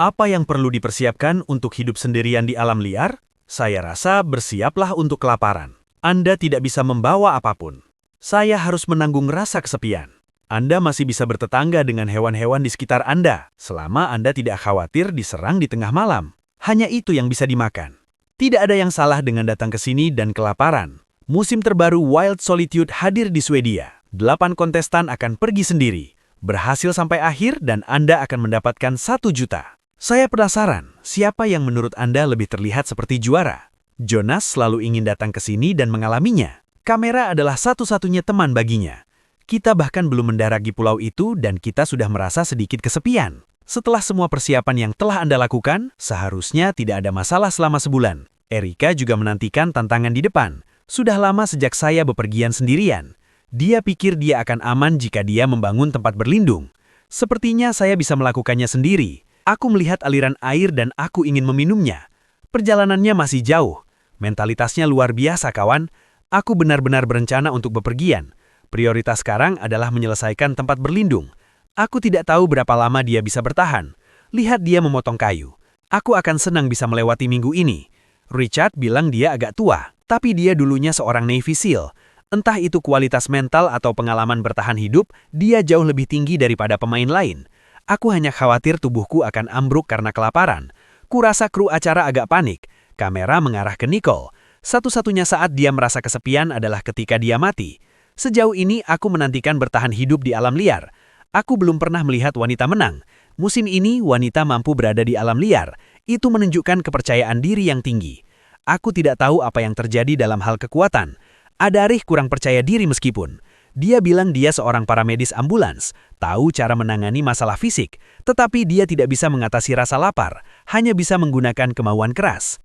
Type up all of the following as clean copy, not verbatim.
Apa yang perlu dipersiapkan untuk hidup sendirian di alam liar? Saya rasa bersiaplah untuk kelaparan. Anda tidak bisa membawa apapun. Saya harus menanggung rasa kesepian. Anda masih bisa bertetangga dengan hewan-hewan di sekitar Anda, selama Anda tidak khawatir diserang di tengah malam. Hanya itu yang bisa dimakan. Tidak ada yang salah dengan datang ke sini dan kelaparan. Musim terbaru Wild Solitude hadir di Swedia. 8 kontestan akan pergi sendiri. Berhasil sampai akhir dan Anda akan mendapatkan 1 juta. Saya penasaran, siapa yang menurut Anda lebih terlihat seperti juara? Jonas selalu ingin datang ke sini dan mengalaminya. Kamera adalah satu-satunya teman baginya. Kita bahkan belum mendarat pulau itu dan kita sudah merasa sedikit kesepian. Setelah semua persiapan yang telah Anda lakukan, seharusnya tidak ada masalah selama sebulan. Erika juga menantikan tantangan di depan. Sudah lama sejak saya bepergian sendirian. Dia pikir dia akan aman jika dia membangun tempat berlindung. Sepertinya saya bisa melakukannya sendiri. Aku melihat aliran air dan aku ingin meminumnya. Perjalanannya masih jauh. Mentalitasnya luar biasa, kawan. Aku benar-benar berencana untuk bepergian. Prioritas sekarang adalah menyelesaikan tempat berlindung. Aku tidak tahu berapa lama dia bisa bertahan. Lihat dia memotong kayu. Aku akan senang bisa melewati minggu ini. Richard bilang dia agak tua, tapi dia dulunya seorang Navy SEAL. Entah itu kualitas mental atau pengalaman bertahan hidup, dia jauh lebih tinggi daripada pemain lain. Aku hanya khawatir tubuhku akan ambruk karena kelaparan. Kurasa kru acara agak panik. Kamera mengarah ke Nicole. Satu-satunya saat dia merasa kesepian adalah ketika dia mati. Sejauh ini aku menantikan bertahan hidup di alam liar. Aku belum pernah melihat wanita menang. Musim ini wanita mampu berada di alam liar. Itu menunjukkan kepercayaan diri yang tinggi. Aku tidak tahu apa yang terjadi dalam hal kekuatan. Adarih kurang percaya diri meskipun. Dia bilang dia seorang paramedis ambulans, tahu cara menangani masalah fisik, tetapi dia tidak bisa mengatasi rasa lapar, hanya bisa menggunakan kemauan keras.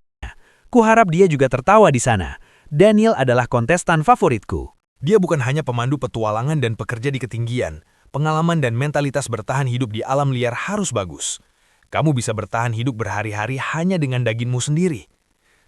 Kuharap dia juga tertawa di sana. Daniel adalah kontestan favoritku. Dia bukan hanya pemandu petualangan dan pekerja di ketinggian. Pengalaman dan mentalitas bertahan hidup di alam liar harus bagus. Kamu bisa bertahan hidup berhari-hari hanya dengan dagingmu sendiri.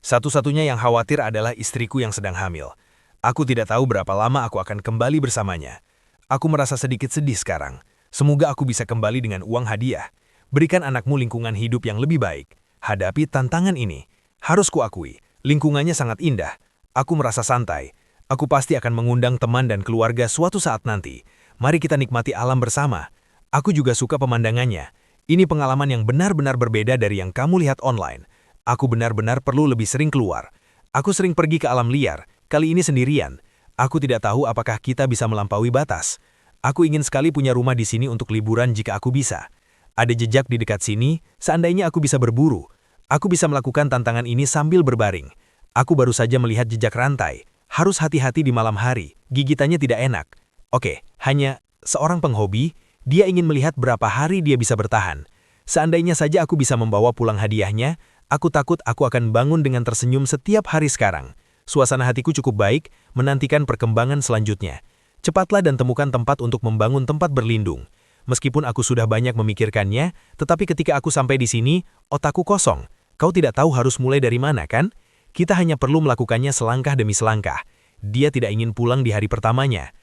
Satu-satunya yang khawatir adalah istriku yang sedang hamil. Aku tidak tahu berapa lama aku akan kembali bersamanya. Aku merasa sedikit sedih sekarang. Semoga aku bisa kembali dengan uang hadiah. Berikan anakmu lingkungan hidup yang lebih baik. Hadapi tantangan ini. Harus kuakui, lingkungannya sangat indah. Aku merasa santai. Aku pasti akan mengundang teman dan keluarga suatu saat nanti. Mari kita nikmati alam bersama. Aku juga suka pemandangannya. Ini pengalaman yang benar-benar berbeda dari yang kamu lihat online. Aku benar-benar perlu lebih sering keluar. Aku sering pergi ke alam liar. Kali ini sendirian. Aku tidak tahu apakah kita bisa melampaui batas. Aku ingin sekali punya rumah di sini untuk liburan jika aku bisa. Ada jejak di dekat sini, seandainya aku bisa berburu. Aku bisa melakukan tantangan ini sambil berbaring. Aku baru saja melihat jejak rantai. Harus hati-hati di malam hari, gigitannya tidak enak. Oke, hanya seorang penghobi, dia ingin melihat berapa hari dia bisa bertahan. Seandainya saja aku bisa membawa pulang hadiahnya, aku takut aku akan bangun dengan tersenyum setiap hari sekarang. Suasana hatiku cukup baik, menantikan perkembangan selanjutnya. Cepatlah dan temukan tempat untuk membangun tempat berlindung. Meskipun aku sudah banyak memikirkannya, tetapi ketika aku sampai di sini, otakku kosong. Kau tidak tahu harus mulai dari mana, kan? Kita hanya perlu melakukannya selangkah demi selangkah. Dia tidak ingin pulang di hari pertamanya.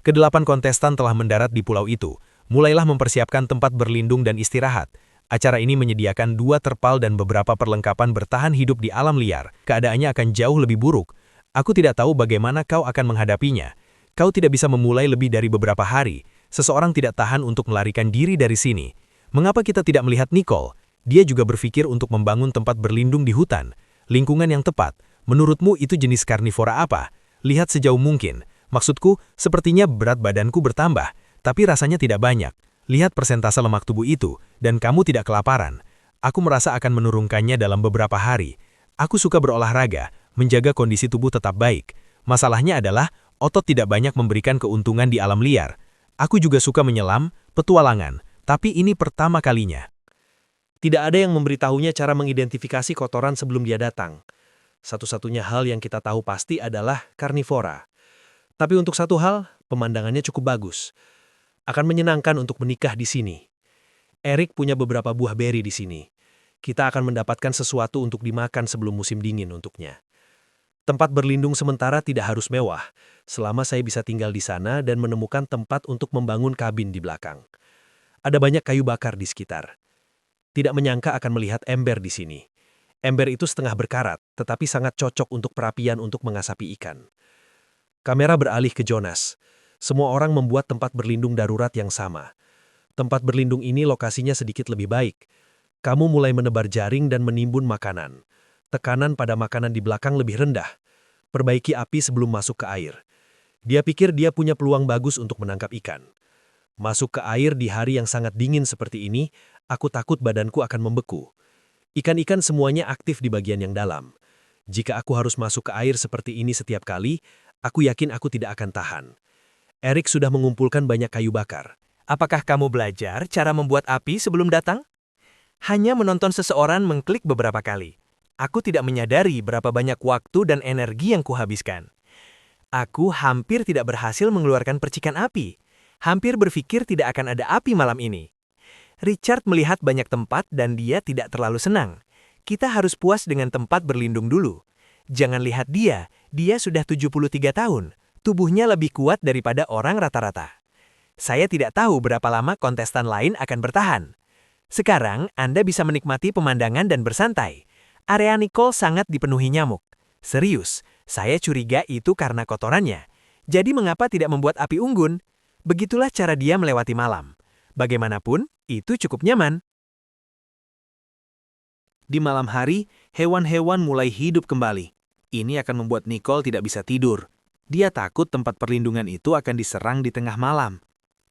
Ke-8 kontestan telah mendarat di pulau itu. Mulailah mempersiapkan tempat berlindung dan istirahat. Acara ini menyediakan 2 terpal dan beberapa perlengkapan bertahan hidup di alam liar. Keadaannya akan jauh lebih buruk. Aku tidak tahu bagaimana kau akan menghadapinya. Kau tidak bisa memulai lebih dari beberapa hari. Seseorang tidak tahan untuk melarikan diri dari sini. Mengapa kita tidak melihat Nicole? Dia juga berpikir untuk membangun tempat berlindung di hutan. Lingkungan yang tepat. Menurutmu itu jenis karnivora apa? Lihat sejauh mungkin. Maksudku, sepertinya berat badanku bertambah, tapi rasanya tidak banyak. Lihat persentase lemak tubuh itu, dan kamu tidak kelaparan. Aku merasa akan menurunkannya dalam beberapa hari. Aku suka berolahraga, menjaga kondisi tubuh tetap baik. Masalahnya adalah, otot tidak banyak memberikan keuntungan di alam liar. Aku juga suka menyelam, petualangan, tapi ini pertama kalinya. Tidak ada yang memberitahunya cara mengidentifikasi kotoran sebelum dia datang. Satu-satunya hal yang kita tahu pasti adalah karnivora. Tapi untuk satu hal, pemandangannya cukup bagus. Akan menyenangkan untuk menikah di sini. Eric punya beberapa buah beri di sini. Kita akan mendapatkan sesuatu untuk dimakan sebelum musim dingin untuknya. Tempat berlindung sementara tidak harus mewah, selama saya bisa tinggal di sana dan menemukan tempat untuk membangun kabin di belakang. Ada banyak kayu bakar di sekitar. Tidak menyangka akan melihat ember di sini. Ember itu setengah berkarat, tetapi sangat cocok untuk perapian untuk mengasapi ikan. Kamera beralih ke Jonas. Semua orang membuat tempat berlindung darurat yang sama. Tempat berlindung ini lokasinya sedikit lebih baik. Kamu mulai menebar jaring dan menimbun makanan. Tekanan pada makanan di belakang lebih rendah. Perbaiki api sebelum masuk ke air. Dia pikir dia punya peluang bagus untuk menangkap ikan. Masuk ke air di hari yang sangat dingin seperti ini, aku takut badanku akan membeku. Ikan-ikan semuanya aktif di bagian yang dalam. Jika aku harus masuk ke air seperti ini setiap kali, aku yakin aku tidak akan tahan. Erik sudah mengumpulkan banyak kayu bakar. Apakah kamu belajar cara membuat api sebelum datang? Hanya menonton seseorang mengklik beberapa kali. Aku tidak menyadari berapa banyak waktu dan energi yang kuhabiskan. Aku hampir tidak berhasil mengeluarkan percikan api. Hampir berpikir tidak akan ada api malam ini. Richard melihat banyak tempat dan dia tidak terlalu senang. Kita harus puas dengan tempat berlindung dulu. Jangan lihat dia sudah 73 tahun. Tubuhnya lebih kuat daripada orang rata-rata. Saya tidak tahu berapa lama kontestan lain akan bertahan. Sekarang, Anda bisa menikmati pemandangan dan bersantai. Area Nicole sangat dipenuhi nyamuk. Serius, saya curiga itu karena kotorannya. Jadi mengapa tidak membuat api unggun? Begitulah cara dia melewati malam. Bagaimanapun, itu cukup nyaman. Di malam hari, hewan-hewan mulai hidup kembali. Ini akan membuat Nicole tidak bisa tidur. Dia takut tempat perlindungan itu akan diserang di tengah malam.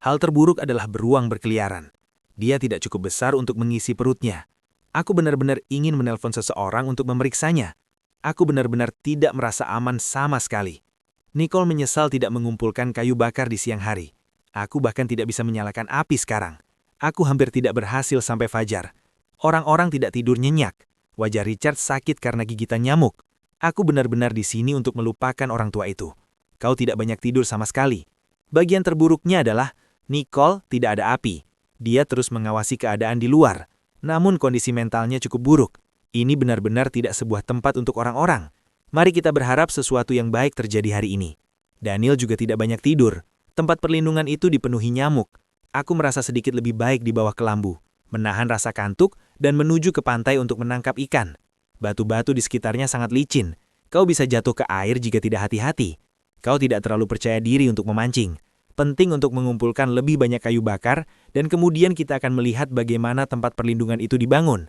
Hal terburuk adalah beruang berkeliaran. Dia tidak cukup besar untuk mengisi perutnya. Aku benar-benar ingin menelpon seseorang untuk memeriksanya. Aku benar-benar tidak merasa aman sama sekali. Nicole menyesal tidak mengumpulkan kayu bakar di siang hari. Aku bahkan tidak bisa menyalakan api sekarang. Aku hampir tidak berhasil sampai fajar. Orang-orang tidak tidur nyenyak. Wajah Richard sakit karena gigitan nyamuk. Aku benar-benar di sini untuk melupakan orang tua itu. Kau tidak banyak tidur sama sekali. Bagian terburuknya adalah Nicole tidak ada api. Dia terus mengawasi keadaan di luar. Namun kondisi mentalnya cukup buruk. Ini benar-benar tidak sebuah tempat untuk orang-orang. Mari kita berharap sesuatu yang baik terjadi hari ini. Daniel juga tidak banyak tidur. Tempat perlindungan itu dipenuhi nyamuk. Aku merasa sedikit lebih baik di bawah kelambu, menahan rasa kantuk dan menuju ke pantai untuk menangkap ikan. Batu-batu di sekitarnya sangat licin. Kau bisa jatuh ke air jika tidak hati-hati. Kau tidak terlalu percaya diri untuk memancing. Penting untuk mengumpulkan lebih banyak kayu bakar dan kemudian kita akan melihat bagaimana tempat perlindungan itu dibangun.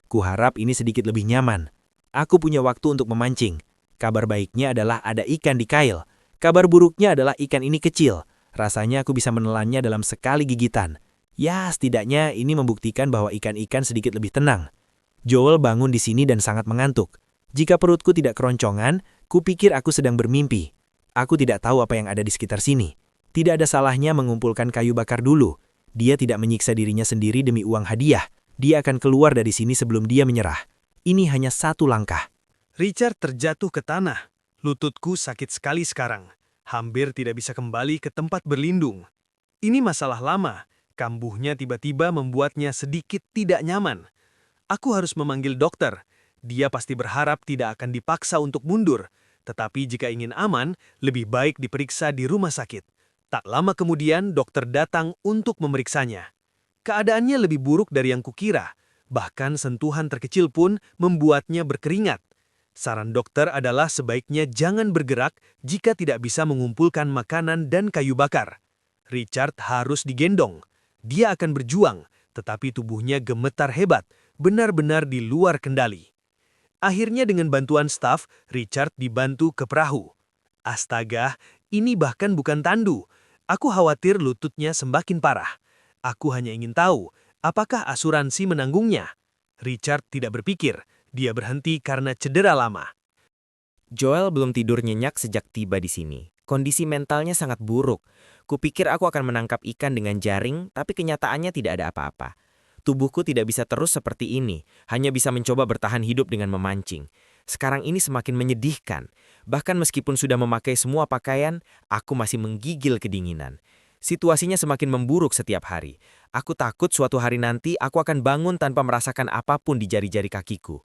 Kuharap ini sedikit lebih nyaman. Aku punya waktu untuk memancing. Kabar baiknya adalah ada ikan di kail. Kabar buruknya adalah ikan ini kecil. Rasanya aku bisa menelannya dalam sekali gigitan. Ya, setidaknya ini membuktikan bahwa ikan-ikan sedikit lebih tenang. Joel bangun di sini dan sangat mengantuk. Jika perutku tidak keroncongan, kupikir aku sedang bermimpi. Aku tidak tahu apa yang ada di sekitar sini. Tidak ada salahnya mengumpulkan kayu bakar dulu. Dia tidak menyiksa dirinya sendiri demi uang hadiah. Dia akan keluar dari sini sebelum dia menyerah. Ini hanya satu langkah. Richard terjatuh ke tanah. Lututku sakit sekali sekarang. Hampir tidak bisa kembali ke tempat berlindung. Ini masalah lama. Kambuhnya tiba-tiba membuatnya sedikit tidak nyaman. Aku harus memanggil dokter. Dia pasti berharap tidak akan dipaksa untuk mundur. Tetapi jika ingin aman, lebih baik diperiksa di rumah sakit. Tak lama kemudian, dokter datang untuk memeriksanya. Keadaannya lebih buruk dari yang kukira. Bahkan sentuhan terkecil pun membuatnya berkeringat. Saran dokter adalah sebaiknya jangan bergerak jika tidak bisa mengumpulkan makanan dan kayu bakar. Richard harus digendong. Dia akan berjuang, tetapi tubuhnya gemetar hebat, benar-benar di luar kendali. Akhirnya dengan bantuan staf, Richard dibantu ke perahu. Astaga, ini bahkan bukan tandu. Aku khawatir lututnya semakin parah. Aku hanya ingin tahu, apakah asuransi menanggungnya? Richard tidak berpikir. Dia berhenti karena cedera lama. Joel belum tidur nyenyak sejak tiba di sini. Kondisi mentalnya sangat buruk. Kupikir aku akan menangkap ikan dengan jaring, tapi kenyataannya tidak ada apa-apa. Tubuhku tidak bisa terus seperti ini, hanya bisa mencoba bertahan hidup dengan memancing. Sekarang ini semakin menyedihkan. Bahkan meskipun sudah memakai semua pakaian, aku masih menggigil kedinginan. Situasinya semakin memburuk setiap hari. Aku takut suatu hari nanti aku akan bangun tanpa merasakan apapun di jari-jari kakiku.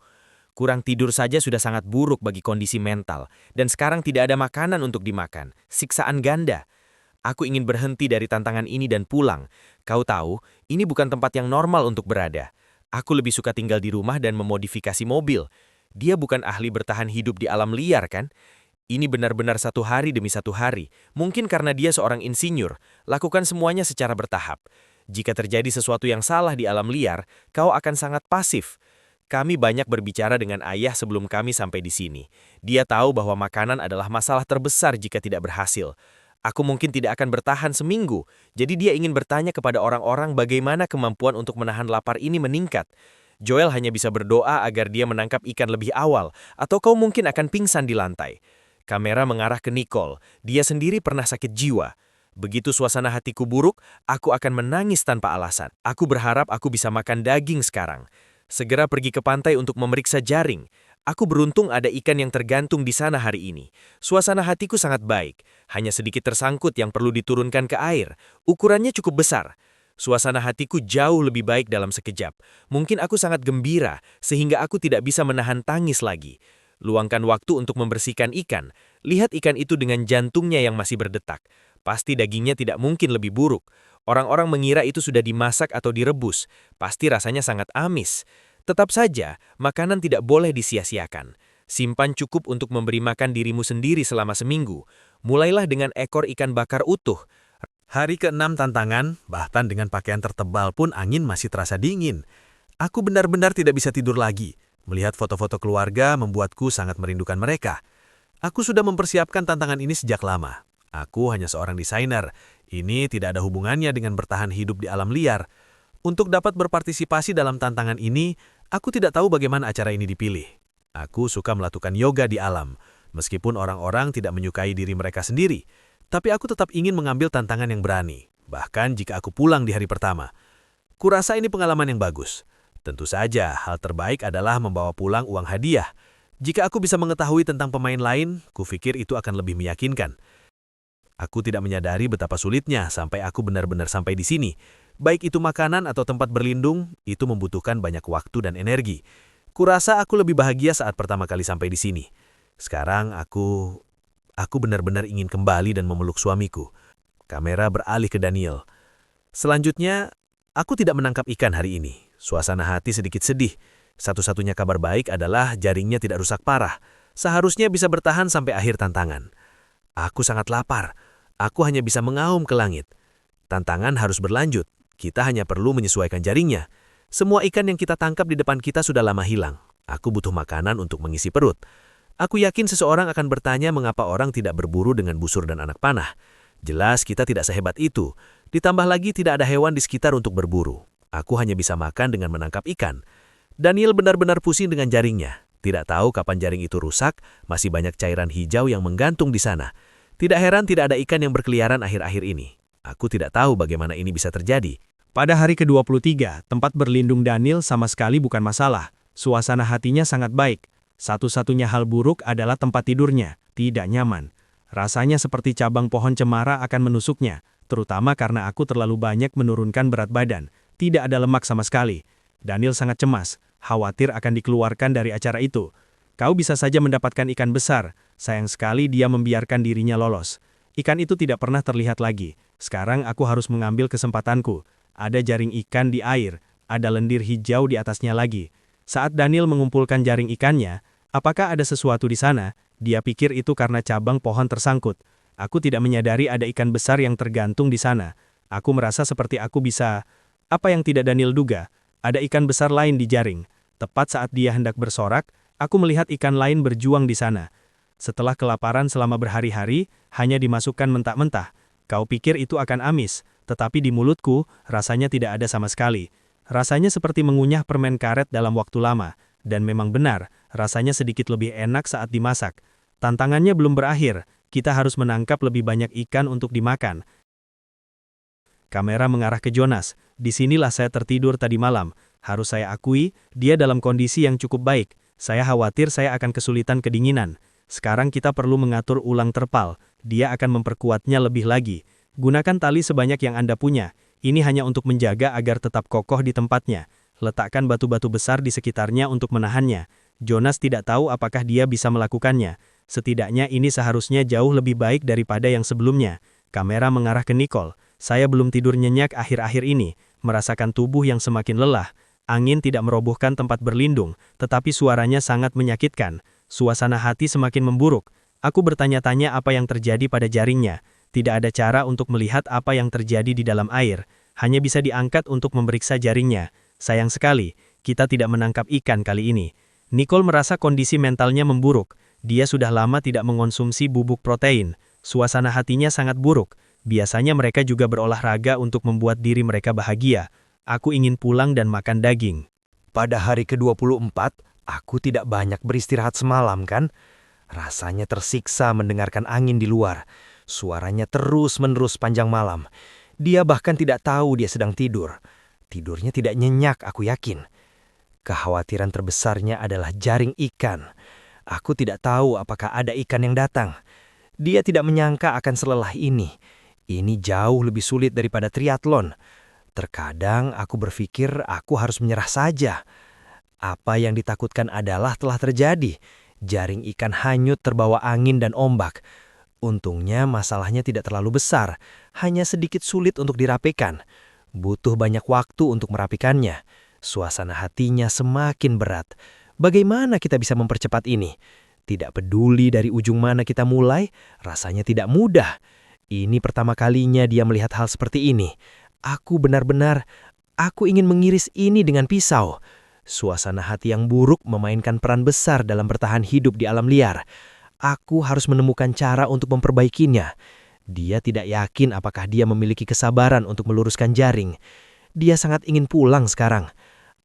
Kurang tidur saja sudah sangat buruk bagi kondisi mental, dan sekarang tidak ada makanan untuk dimakan. Siksaan ganda. Aku ingin berhenti dari tantangan ini dan pulang. Kau tahu, ini bukan tempat yang normal untuk berada. Aku lebih suka tinggal di rumah dan memodifikasi mobil. Dia bukan ahli bertahan hidup di alam liar, kan? Ini benar-benar satu hari demi satu hari. Mungkin karena dia seorang insinyur, lakukan semuanya secara bertahap. Jika terjadi sesuatu yang salah di alam liar, kau akan sangat pasif. Kami banyak berbicara dengan ayah sebelum kami sampai di sini. Dia tahu bahwa makanan adalah masalah terbesar jika tidak berhasil. Aku mungkin tidak akan bertahan seminggu, jadi dia ingin bertanya kepada orang-orang bagaimana kemampuan untuk menahan lapar ini meningkat. Joel hanya bisa berdoa agar dia menangkap ikan lebih awal, atau kau mungkin akan pingsan di lantai. Kamera mengarah ke Nicole, dia sendiri pernah sakit jiwa. Begitu suasana hatiku buruk, aku akan menangis tanpa alasan. Aku berharap aku bisa makan daging sekarang. Segera pergi ke pantai untuk memeriksa jaring. Aku beruntung ada ikan yang tergantung di sana hari ini. Suasana hatiku sangat baik. Hanya sedikit tersangkut yang perlu diturunkan ke air. Ukurannya cukup besar. Suasana hatiku jauh lebih baik dalam sekejap. Mungkin aku sangat gembira, sehingga aku tidak bisa menahan tangis lagi. Luangkan waktu untuk membersihkan ikan. Lihat ikan itu dengan jantungnya yang masih berdetak. Pasti dagingnya tidak mungkin lebih buruk. Orang-orang mengira itu sudah dimasak atau direbus. Pasti rasanya sangat amis. Tetap saja, makanan tidak boleh disia-siakan. Simpan cukup untuk memberi makan dirimu sendiri selama seminggu. Mulailah dengan ekor ikan bakar utuh. Hari ke-6 tantangan, bahkan dengan pakaian tertebal pun angin masih terasa dingin. Aku benar-benar tidak bisa tidur lagi. Melihat foto-foto keluarga membuatku sangat merindukan mereka. Aku sudah mempersiapkan tantangan ini sejak lama. Aku hanya seorang desainer. Ini tidak ada hubungannya dengan bertahan hidup di alam liar. Untuk dapat berpartisipasi dalam tantangan ini, aku tidak tahu bagaimana acara ini dipilih. Aku suka melakukan yoga di alam, meskipun orang-orang tidak menyukai diri mereka sendiri. Tapi aku tetap ingin mengambil tantangan yang berani, bahkan jika aku pulang di hari pertama. Kurasa ini pengalaman yang bagus. Tentu saja, hal terbaik adalah membawa pulang uang hadiah. Jika aku bisa mengetahui tentang pemain lain, kupikir itu akan lebih meyakinkan. Aku tidak menyadari betapa sulitnya sampai aku benar-benar sampai di sini. Baik itu makanan atau tempat berlindung, itu membutuhkan banyak waktu dan energi. Kurasa aku lebih bahagia saat pertama kali sampai di sini. Sekarang aku benar-benar ingin kembali dan memeluk suamiku. Kamera beralih ke Daniel. Selanjutnya, aku tidak menangkap ikan hari ini. Suasana hati sedikit sedih. Satu-satunya kabar baik adalah jaringnya tidak rusak parah. Seharusnya bisa bertahan sampai akhir tantangan. Aku sangat lapar. Aku hanya bisa mengaum ke langit. Tantangan harus berlanjut. Kita hanya perlu menyesuaikan jaringnya. Semua ikan yang kita tangkap di depan kita sudah lama hilang. Aku butuh makanan untuk mengisi perut. Aku yakin seseorang akan bertanya mengapa orang tidak berburu dengan busur dan anak panah. Jelas kita tidak sehebat itu. Ditambah lagi tidak ada hewan di sekitar untuk berburu. Aku hanya bisa makan dengan menangkap ikan. Daniel benar-benar pusing dengan jaringnya. Tidak tahu kapan jaring itu rusak, masih banyak cairan hijau yang menggantung di sana. Tidak heran tidak ada ikan yang berkeliaran akhir-akhir ini. Aku tidak tahu bagaimana ini bisa terjadi. Pada hari ke-23, tempat berlindung Daniel sama sekali bukan masalah. Suasana hatinya sangat baik. Satu-satunya hal buruk adalah tempat tidurnya, tidak nyaman. Rasanya seperti cabang pohon cemara akan menusuknya, terutama karena aku terlalu banyak menurunkan berat badan. Tidak ada lemak sama sekali. Daniel sangat cemas, khawatir akan dikeluarkan dari acara itu. Kau bisa saja mendapatkan ikan besar. Sayang sekali dia membiarkan dirinya lolos. Ikan itu tidak pernah terlihat lagi. Sekarang aku harus mengambil kesempatanku. Ada jaring ikan di air, ada lendir hijau di atasnya lagi. Saat Daniel mengumpulkan jaring ikannya, apakah ada sesuatu di sana? Dia pikir itu karena cabang pohon tersangkut. Aku tidak menyadari ada ikan besar yang tergantung di sana. Aku merasa seperti aku bisa... Apa yang tidak Daniel duga? Ada ikan besar lain di jaring. Tepat saat dia hendak bersorak, aku melihat ikan lain berjuang di sana. Setelah kelaparan selama berhari-hari, hanya dimasukkan mentah-mentah. Kau pikir itu akan amis, tetapi di mulutku, rasanya tidak ada sama sekali. Rasanya seperti mengunyah permen karet dalam waktu lama. Dan memang benar, rasanya sedikit lebih enak saat dimasak. Tantangannya belum berakhir, kita harus menangkap lebih banyak ikan untuk dimakan. Kamera mengarah ke Jonas. Disinilah saya tertidur tadi malam. Harus saya akui, dia dalam kondisi yang cukup baik. Saya khawatir saya akan kesulitan kedinginan. Sekarang kita perlu mengatur ulang terpal. Dia akan memperkuatnya lebih lagi. Gunakan tali sebanyak yang Anda punya. Ini hanya untuk menjaga agar tetap kokoh di tempatnya. Letakkan batu-batu besar di sekitarnya untuk menahannya. Jonas tidak tahu apakah dia bisa melakukannya. Setidaknya ini seharusnya jauh lebih baik daripada yang sebelumnya. Kamera mengarah ke Nicole. Saya belum tidur nyenyak akhir-akhir ini, merasakan tubuh yang semakin lelah. Angin tidak merobohkan tempat berlindung, tetapi suaranya sangat menyakitkan. Suasana hati semakin memburuk. Aku bertanya-tanya apa yang terjadi pada jaringnya. Tidak ada cara untuk melihat apa yang terjadi di dalam air. Hanya bisa diangkat untuk memeriksa jaringnya. Sayang sekali, kita tidak menangkap ikan kali ini. Nicole merasa kondisi mentalnya memburuk. Dia sudah lama tidak mengonsumsi bubuk protein. Suasana hatinya sangat buruk. Biasanya mereka juga berolahraga untuk membuat diri mereka bahagia. Aku ingin pulang dan makan daging. Pada hari ke-24, aku tidak banyak beristirahat semalam kan? Rasanya tersiksa mendengarkan angin di luar. Suaranya terus-menerus panjang malam. Dia bahkan tidak tahu dia sedang tidur. Tidurnya tidak nyenyak, aku yakin. Kekhawatiran terbesarnya adalah jaring ikan. Aku tidak tahu apakah ada ikan yang datang. Dia tidak menyangka akan selelah ini. Ini jauh lebih sulit daripada triathlon. Terkadang aku berpikir aku harus menyerah saja. Apa yang ditakutkan adalah telah terjadi. Jaring ikan hanyut terbawa angin dan ombak. Untungnya masalahnya tidak terlalu besar, hanya sedikit sulit untuk dirapikan. Butuh banyak waktu untuk merapikannya. Suasana hatinya semakin berat. Bagaimana kita bisa mempercepat ini? Tidak peduli dari ujung mana kita mulai, rasanya tidak mudah. Ini pertama kalinya dia melihat hal seperti ini. Aku ingin mengiris ini dengan pisau. Suasana hati yang buruk memainkan peran besar dalam bertahan hidup di alam liar. Aku harus menemukan cara untuk memperbaikinya. Dia tidak yakin apakah dia memiliki kesabaran untuk meluruskan jaring. Dia sangat ingin pulang sekarang.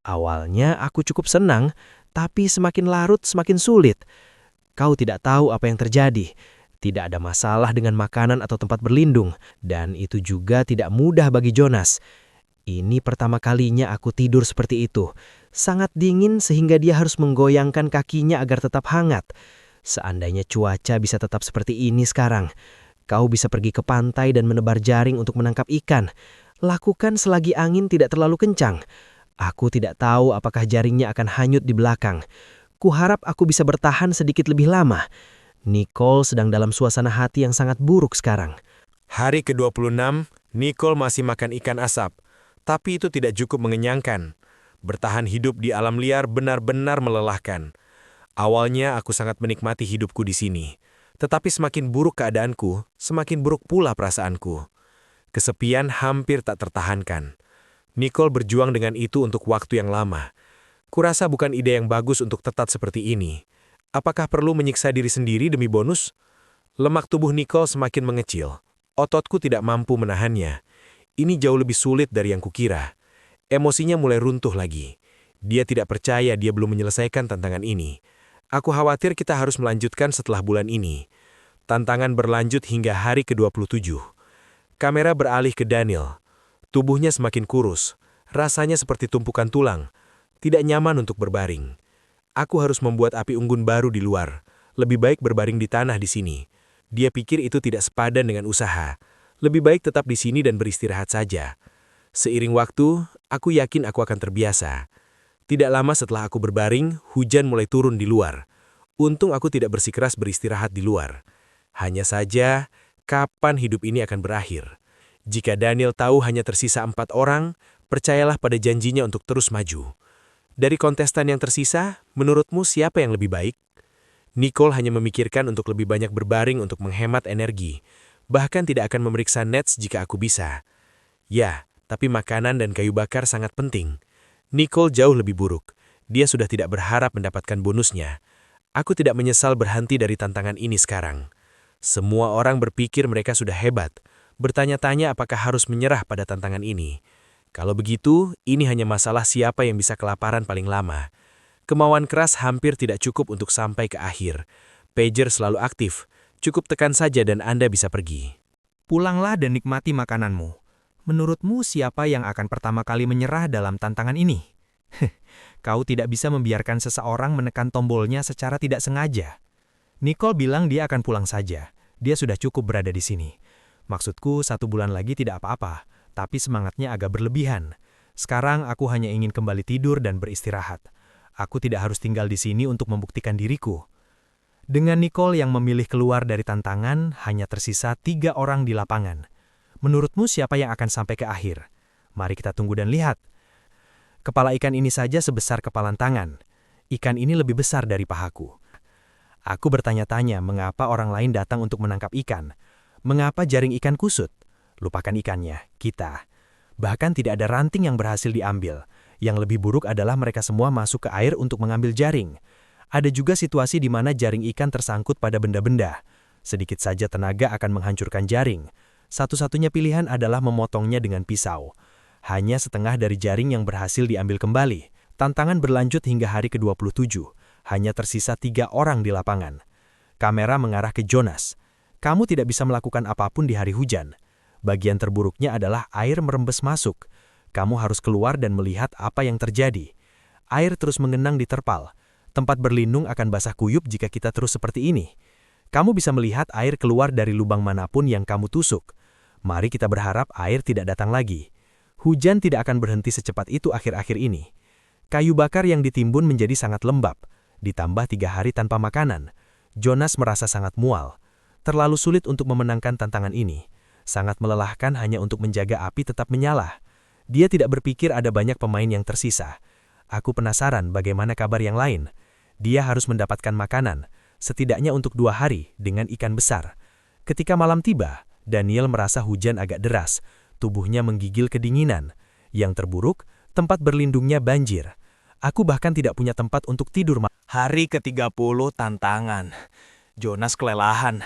Awalnya aku cukup senang, tapi semakin larut semakin sulit. Kau tidak tahu apa yang terjadi. Tidak ada masalah dengan makanan atau tempat berlindung, dan itu juga tidak mudah bagi Jonas. Ini pertama kalinya aku tidur seperti itu. Sangat dingin sehingga dia harus menggoyangkan kakinya agar tetap hangat. Seandainya cuaca bisa tetap seperti ini sekarang, kau bisa pergi ke pantai dan menebar jaring untuk menangkap ikan. Lakukan selagi angin tidak terlalu kencang. Aku tidak tahu apakah jaringnya akan hanyut di belakang. Kuharap aku bisa bertahan sedikit lebih lama. Nicole sedang dalam suasana hati yang sangat buruk sekarang. Hari ke-26, Nicole masih makan ikan asap. Tapi itu tidak cukup mengenyangkan. Bertahan hidup di alam liar benar-benar melelahkan. Awalnya aku sangat menikmati hidupku di sini. Tetapi semakin buruk keadaanku, semakin buruk pula perasaanku. Kesepian hampir tak tertahankan. Nicole berjuang dengan itu untuk waktu yang lama. Kurasa bukan ide yang bagus untuk tetap seperti ini. Apakah perlu menyiksa diri sendiri demi bonus? Lemak tubuh Nicole semakin mengecil. Ototku tidak mampu menahannya. Ini jauh lebih sulit dari yang kukira. Emosinya mulai runtuh lagi. Dia tidak percaya dia belum menyelesaikan tantangan ini. Aku khawatir kita harus melanjutkan setelah bulan ini. Tantangan berlanjut hingga hari ke-27. Kamera beralih ke Daniel. Tubuhnya semakin kurus. Rasanya seperti tumpukan tulang. Tidak nyaman untuk berbaring. Aku harus membuat api unggun baru di luar. Lebih baik berbaring di tanah di sini. Dia pikir itu tidak sepadan dengan usaha. Lebih baik tetap di sini dan beristirahat saja. Seiring waktu, aku yakin aku akan terbiasa. Tidak lama setelah aku berbaring, hujan mulai turun di luar. Untung aku tidak bersikeras beristirahat di luar. Hanya saja, kapan hidup ini akan berakhir? Jika Daniel tahu hanya tersisa 4 orang, percayalah pada janjinya untuk terus maju. Dari kontestan yang tersisa, menurutmu siapa yang lebih baik? Nicole hanya memikirkan untuk lebih banyak berbaring untuk menghemat energi. Bahkan tidak akan memeriksa nets jika aku bisa. Ya, tapi makanan dan kayu bakar sangat penting. Nicole jauh lebih buruk. Dia sudah tidak berharap mendapatkan bonusnya. Aku tidak menyesal berhenti dari tantangan ini sekarang. Semua orang berpikir mereka sudah hebat. Bertanya-tanya apakah harus menyerah pada tantangan ini. Kalau begitu, ini hanya masalah siapa yang bisa kelaparan paling lama. Kemauan keras hampir tidak cukup untuk sampai ke akhir. Pager selalu aktif. Cukup tekan saja dan Anda bisa pergi. Pulanglah dan nikmati makananmu. Menurutmu siapa yang akan pertama kali menyerah dalam tantangan ini? Kau tidak bisa membiarkan seseorang menekan tombolnya secara tidak sengaja. Nicole bilang dia akan pulang saja. Dia sudah cukup berada di sini. Maksudku 1 bulan lagi tidak apa-apa. Tapi semangatnya agak berlebihan. Sekarang aku hanya ingin kembali tidur dan beristirahat. Aku tidak harus tinggal di sini untuk membuktikan diriku. Dengan Nicole yang memilih keluar dari tantangan, hanya tersisa 3 orang di lapangan. Menurutmu siapa yang akan sampai ke akhir? Mari kita tunggu dan lihat. Kepala ikan ini saja sebesar kepalan tangan. Ikan ini lebih besar dari pahaku. Aku bertanya-tanya mengapa orang lain datang untuk menangkap ikan. Mengapa jaring ikan kusut? Lupakan ikannya, kita. Bahkan tidak ada ranting yang berhasil diambil. Yang lebih buruk adalah mereka semua masuk ke air untuk mengambil jaring. Ada juga situasi di mana jaring ikan tersangkut pada benda-benda. Sedikit saja tenaga akan menghancurkan jaring. Satu-satunya pilihan adalah memotongnya dengan pisau. Hanya setengah dari jaring yang berhasil diambil kembali. Tantangan berlanjut hingga hari ke-27. Hanya tersisa 3 orang di lapangan. Kamera mengarah ke Jonas. Kamu tidak bisa melakukan apapun di hari hujan. Bagian terburuknya adalah air merembes masuk. Kamu harus keluar dan melihat apa yang terjadi. Air terus mengenang di terpal. Tempat berlindung akan basah kuyup jika kita terus seperti ini. Kamu bisa melihat air keluar dari lubang manapun yang kamu tusuk. Mari kita berharap air tidak datang lagi. Hujan tidak akan berhenti secepat itu akhir-akhir ini. Kayu bakar yang ditimbun menjadi sangat lembab. Ditambah 3 hari tanpa makanan. Jonas merasa sangat mual. Terlalu sulit untuk memenangkan tantangan ini. Sangat melelahkan hanya untuk menjaga api tetap menyala. Dia tidak berpikir ada banyak pemain yang tersisa. Aku penasaran bagaimana kabar yang lain. Dia harus mendapatkan makanan, setidaknya untuk 2 hari dengan ikan besar. Ketika malam tiba, Daniel merasa hujan agak deras. Tubuhnya menggigil kedinginan. Yang terburuk, tempat berlindungnya banjir. Aku bahkan tidak punya tempat untuk tidur. Hari ke-30 tantangan. Jonas kelelahan.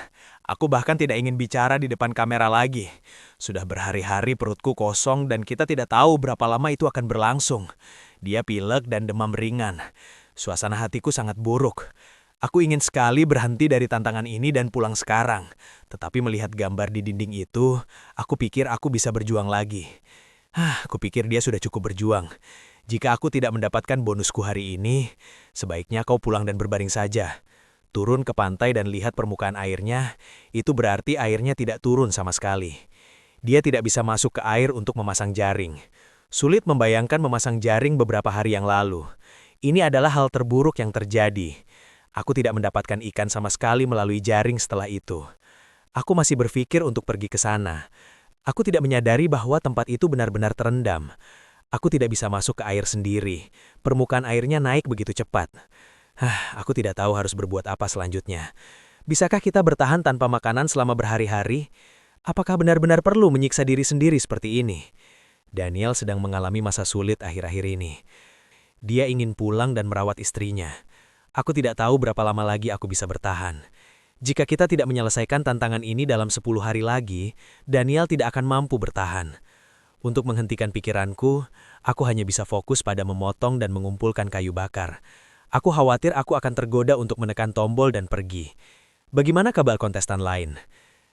Aku bahkan tidak ingin bicara di depan kamera lagi. Sudah berhari-hari perutku kosong dan kita tidak tahu berapa lama itu akan berlangsung. Dia pilek dan demam ringan. Suasana hatiku sangat buruk. Aku ingin sekali berhenti dari tantangan ini dan pulang sekarang. Tetapi melihat gambar di dinding itu, aku pikir aku bisa berjuang lagi. Aku pikir dia sudah cukup berjuang. Jika aku tidak mendapatkan bonusku hari ini, sebaiknya kau pulang dan berbaring saja. Turun ke pantai dan lihat permukaan airnya, itu berarti airnya tidak turun sama sekali. Dia tidak bisa masuk ke air untuk memasang jaring. Sulit membayangkan memasang jaring beberapa hari yang lalu. Ini adalah hal terburuk yang terjadi. Aku tidak mendapatkan ikan sama sekali melalui jaring setelah itu. Aku masih berpikir untuk pergi ke sana. Aku tidak menyadari bahwa tempat itu benar-benar terendam. Aku tidak bisa masuk ke air sendiri. Permukaan airnya naik begitu cepat. Aku tidak tahu harus berbuat apa selanjutnya. Bisakah kita bertahan tanpa makanan selama berhari-hari? Apakah benar-benar perlu menyiksa diri sendiri seperti ini? Daniel sedang mengalami masa sulit akhir-akhir ini. Dia ingin pulang dan merawat istrinya. Aku tidak tahu berapa lama lagi aku bisa bertahan. Jika kita tidak menyelesaikan tantangan ini dalam 10 hari lagi, Daniel tidak akan mampu bertahan. Untuk menghentikan pikiranku, aku hanya bisa fokus pada memotong dan mengumpulkan kayu bakar. Aku khawatir aku akan tergoda untuk menekan tombol dan pergi. Bagaimana kabar kontestan lain?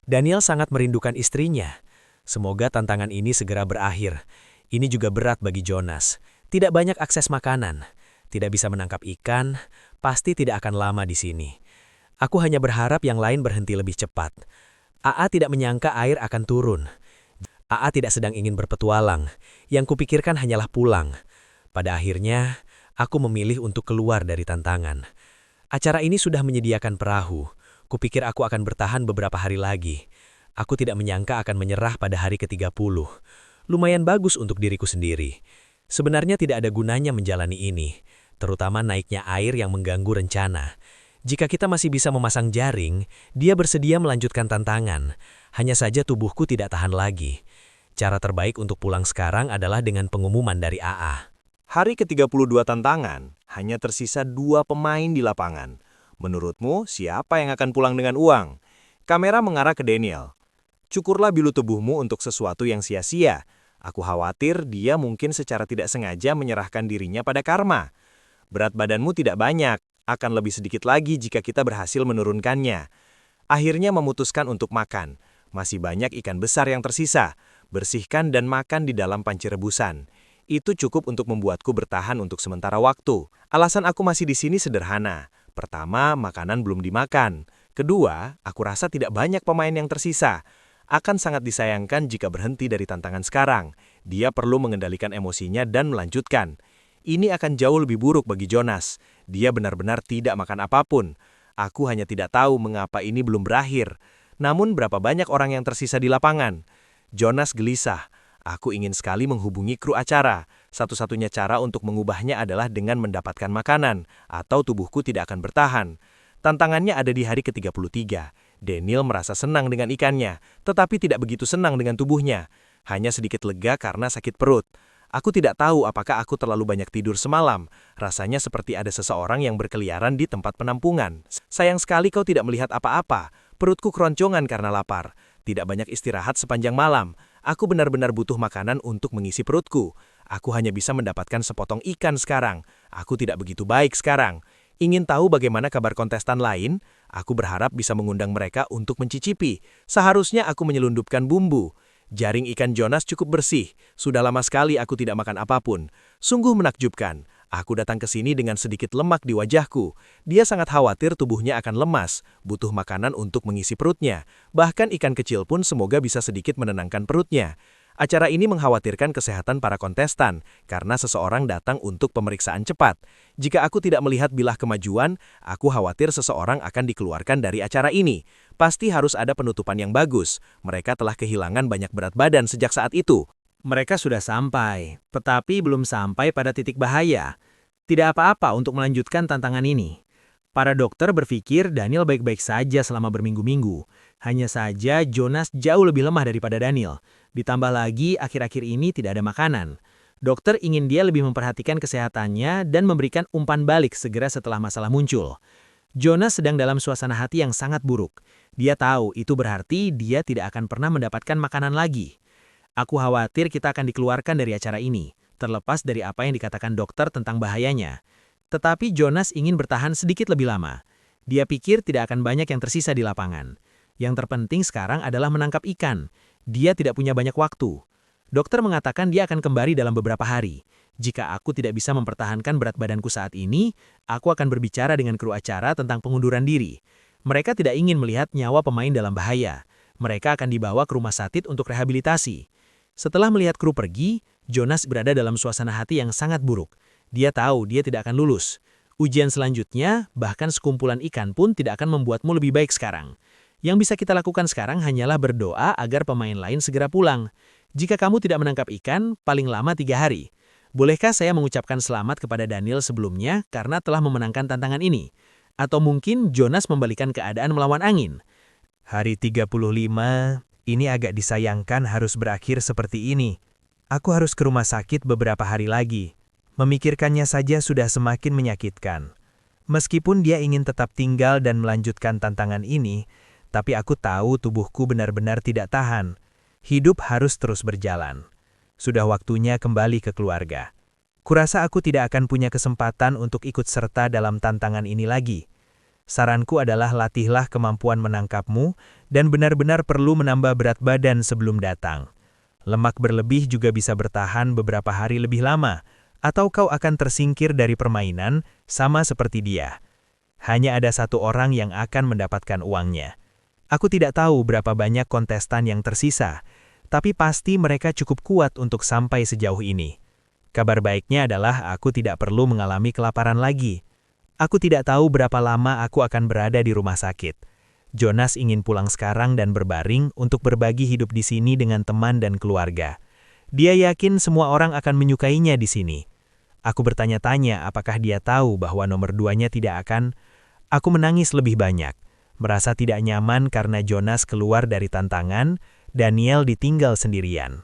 Daniel sangat merindukan istrinya. Semoga tantangan ini segera berakhir. Ini juga berat bagi Jonas. Tidak banyak akses makanan. Tidak bisa menangkap ikan. Pasti tidak akan lama di sini. Aku hanya berharap yang lain berhenti lebih cepat. AA tidak menyangka air akan turun. AA tidak sedang ingin berpetualang. Yang kupikirkan hanyalah pulang. Pada akhirnya, aku memilih untuk keluar dari tantangan. Acara ini sudah menyediakan perahu. Kupikir aku akan bertahan beberapa hari lagi. Aku tidak menyangka akan menyerah pada hari ke-30. Lumayan bagus untuk diriku sendiri. Sebenarnya tidak ada gunanya menjalani ini, terutama naiknya air yang mengganggu rencana. Jika kita masih bisa memasang jaring, dia bersedia melanjutkan tantangan. Hanya saja tubuhku tidak tahan lagi. Cara terbaik untuk pulang sekarang adalah dengan pengumuman dari AA. Hari ke-32 tantangan, hanya tersisa 2 pemain di lapangan. Menurutmu, siapa yang akan pulang dengan uang? Kamera mengarah ke Daniel. Cukurlah bulu tubuhmu untuk sesuatu yang sia-sia. Aku khawatir dia mungkin secara tidak sengaja menyerahkan dirinya pada karma. Berat badanmu tidak banyak, akan lebih sedikit lagi jika kita berhasil menurunkannya. Akhirnya memutuskan untuk makan. Masih banyak ikan besar yang tersisa. Bersihkan dan makan di dalam panci rebusan. Itu cukup untuk membuatku bertahan untuk sementara waktu. Alasan aku masih di sini sederhana. Pertama, makanan belum dimakan. Kedua, aku rasa tidak banyak pemain yang tersisa. Akan sangat disayangkan jika berhenti dari tantangan sekarang. Dia perlu mengendalikan emosinya dan melanjutkan. Ini akan jauh lebih buruk bagi Jonas. Dia benar-benar tidak makan apapun. Aku hanya tidak tahu mengapa ini belum berakhir. Namun berapa banyak orang yang tersisa di lapangan? Jonas gelisah. Aku ingin sekali menghubungi kru acara. Satu-satunya cara untuk mengubahnya adalah dengan mendapatkan makanan, atau tubuhku tidak akan bertahan. Tantangannya ada di hari ke-33. Daniel merasa senang dengan ikannya, tetapi tidak begitu senang dengan tubuhnya. Hanya sedikit lega karena sakit perut. Aku tidak tahu apakah aku terlalu banyak tidur semalam. Rasanya seperti ada seseorang yang berkeliaran di tempat penampungan. Sayang sekali kau tidak melihat apa-apa. Perutku keroncongan karena lapar. Tidak banyak istirahat sepanjang malam. Aku benar-benar butuh makanan untuk mengisi perutku. Aku hanya bisa mendapatkan sepotong ikan sekarang. Aku tidak begitu baik sekarang. Ingin tahu bagaimana kabar kontestan lain? Aku berharap bisa mengundang mereka untuk mencicipi. Seharusnya aku menyelundupkan bumbu. Jaring ikan Jonas cukup bersih. Sudah lama sekali aku tidak makan apapun. Sungguh menakjubkan. Aku datang ke sini dengan sedikit lemak di wajahku. Dia sangat khawatir tubuhnya akan lemas, butuh makanan untuk mengisi perutnya. Bahkan ikan kecil pun semoga bisa sedikit menenangkan perutnya. Acara ini mengkhawatirkan kesehatan para kontestan, karena seseorang datang untuk pemeriksaan cepat. Jika aku tidak melihat bilah kemajuan, aku khawatir seseorang akan dikeluarkan dari acara ini. Pasti harus ada penutupan yang bagus. Mereka telah kehilangan banyak berat badan sejak saat itu. Mereka sudah sampai, tetapi belum sampai pada titik bahaya. Tidak apa-apa untuk melanjutkan tantangan ini. Para dokter berpikir Daniel baik-baik saja selama berminggu-minggu. Hanya saja Jonas jauh lebih lemah daripada Daniel. Ditambah lagi akhir-akhir ini tidak ada makanan. Dokter ingin dia lebih memperhatikan kesehatannya dan memberikan umpan balik segera setelah masalah muncul. Jonas sedang dalam suasana hati yang sangat buruk. Dia tahu itu berarti dia tidak akan pernah mendapatkan makanan lagi. Aku khawatir kita akan dikeluarkan dari acara ini, terlepas dari apa yang dikatakan dokter tentang bahayanya. Tetapi Jonas ingin bertahan sedikit lebih lama. Dia pikir tidak akan banyak yang tersisa di lapangan. Yang terpenting sekarang adalah menangkap ikan. Dia tidak punya banyak waktu. Dokter mengatakan dia akan kembali dalam beberapa hari. Jika aku tidak bisa mempertahankan berat badanku saat ini, aku akan berbicara dengan kru acara tentang pengunduran diri. Mereka tidak ingin melihat nyawa pemain dalam bahaya. Mereka akan dibawa ke rumah sakit untuk rehabilitasi. Setelah melihat kru pergi, Jonas berada dalam suasana hati yang sangat buruk. Dia tahu dia tidak akan lulus. Ujian selanjutnya, bahkan sekumpulan ikan pun tidak akan membuatmu lebih baik sekarang. Yang bisa kita lakukan sekarang hanyalah berdoa agar pemain lain segera pulang. Jika kamu tidak menangkap ikan, paling lama 3 hari. Bolehkah saya mengucapkan selamat kepada Daniel sebelumnya karena telah memenangkan tantangan ini? Atau mungkin Jonas membalikan keadaan melawan angin? Hari 35, ini agak disayangkan harus berakhir seperti ini. Aku harus ke rumah sakit beberapa hari lagi. Memikirkannya saja sudah semakin menyakitkan. Meskipun dia ingin tetap tinggal dan melanjutkan tantangan ini, tapi aku tahu tubuhku benar-benar tidak tahan. Hidup harus terus berjalan. Sudah waktunya kembali ke keluarga. Kurasa aku tidak akan punya kesempatan untuk ikut serta dalam tantangan ini lagi. Saranku adalah latihlah kemampuan menangkapmu dan benar-benar perlu menambah berat badan sebelum datang. Lemak berlebih juga bisa bertahan beberapa hari lebih lama, atau kau akan tersingkir dari permainan sama seperti dia. Hanya ada satu orang yang akan mendapatkan uangnya. Aku tidak tahu berapa banyak kontestan yang tersisa, tapi pasti mereka cukup kuat untuk sampai sejauh ini. Kabar baiknya adalah aku tidak perlu mengalami kelaparan lagi. Aku tidak tahu berapa lama aku akan berada di rumah sakit. Jonas ingin pulang sekarang dan berbaring untuk berbagi hidup di sini dengan teman dan keluarga. Dia yakin semua orang akan menyukainya di sini. Aku bertanya-tanya apakah dia tahu bahwa nomor 2-nya tidak akan. Aku menangis lebih banyak. Merasa tidak nyaman karena Jonas keluar dari tantangan, Daniel ditinggal sendirian.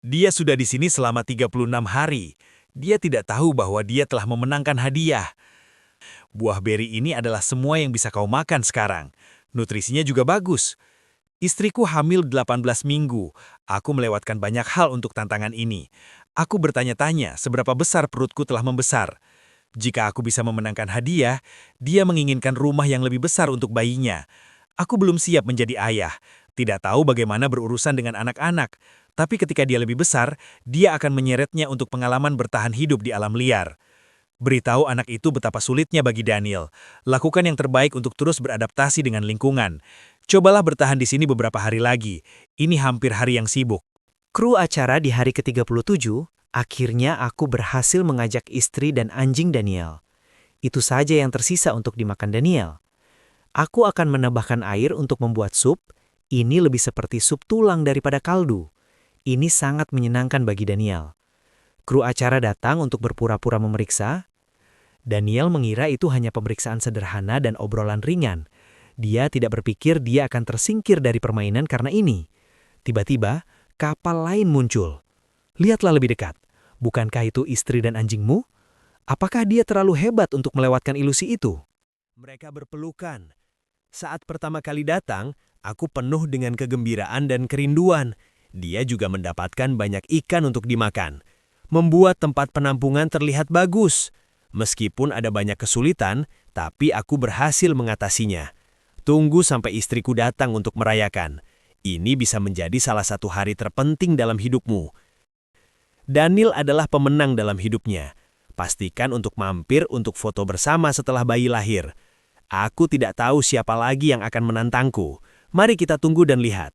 Dia sudah di sini selama 36 hari. Dia tidak tahu bahwa dia telah memenangkan hadiah. Buah beri ini adalah semua yang bisa kau makan sekarang. Nutrisinya juga bagus. Istriku hamil 18 minggu. Aku melewatkan banyak hal untuk tantangan ini. Aku bertanya-tanya seberapa besar perutku telah membesar. Jika aku bisa memenangkan hadiah, dia menginginkan rumah yang lebih besar untuk bayinya. Aku belum siap menjadi ayah. Tidak tahu bagaimana berurusan dengan anak-anak. Tapi ketika dia lebih besar, dia akan menyeretnya untuk pengalaman bertahan hidup di alam liar. Beritahu anak itu betapa sulitnya bagi Daniel. Lakukan yang terbaik untuk terus beradaptasi dengan lingkungan. Cobalah bertahan di sini beberapa hari lagi. Ini hampir hari yang sibuk. Kru acara di hari ke-37, akhirnya aku berhasil mengajak istri dan anjing Daniel. Itu saja yang tersisa untuk dimakan Daniel. Aku akan menambahkan air untuk membuat sup. Ini lebih seperti sup tulang daripada kaldu. Ini sangat menyenangkan bagi Daniel. Kru acara datang untuk berpura-pura memeriksa. Daniel mengira itu hanya pemeriksaan sederhana dan obrolan ringan. Dia tidak berpikir dia akan tersingkir dari permainan karena ini. Tiba-tiba, kapal lain muncul. Lihatlah lebih dekat. Bukankah itu istri dan anjingmu? Apakah dia terlalu hebat untuk melewatkan ilusi itu? Mereka berpelukan. Saat pertama kali datang, aku penuh dengan kegembiraan dan kerinduan. Dia juga mendapatkan banyak ikan untuk dimakan. Membuat tempat penampungan terlihat bagus. Meskipun ada banyak kesulitan, tapi aku berhasil mengatasinya. Tunggu sampai istriku datang untuk merayakan. Ini bisa menjadi salah satu hari terpenting dalam hidupmu. Daniel adalah pemenang dalam hidupnya. Pastikan untuk mampir untuk foto bersama setelah bayi lahir. Aku tidak tahu siapa lagi yang akan menantangku. Mari kita tunggu dan lihat.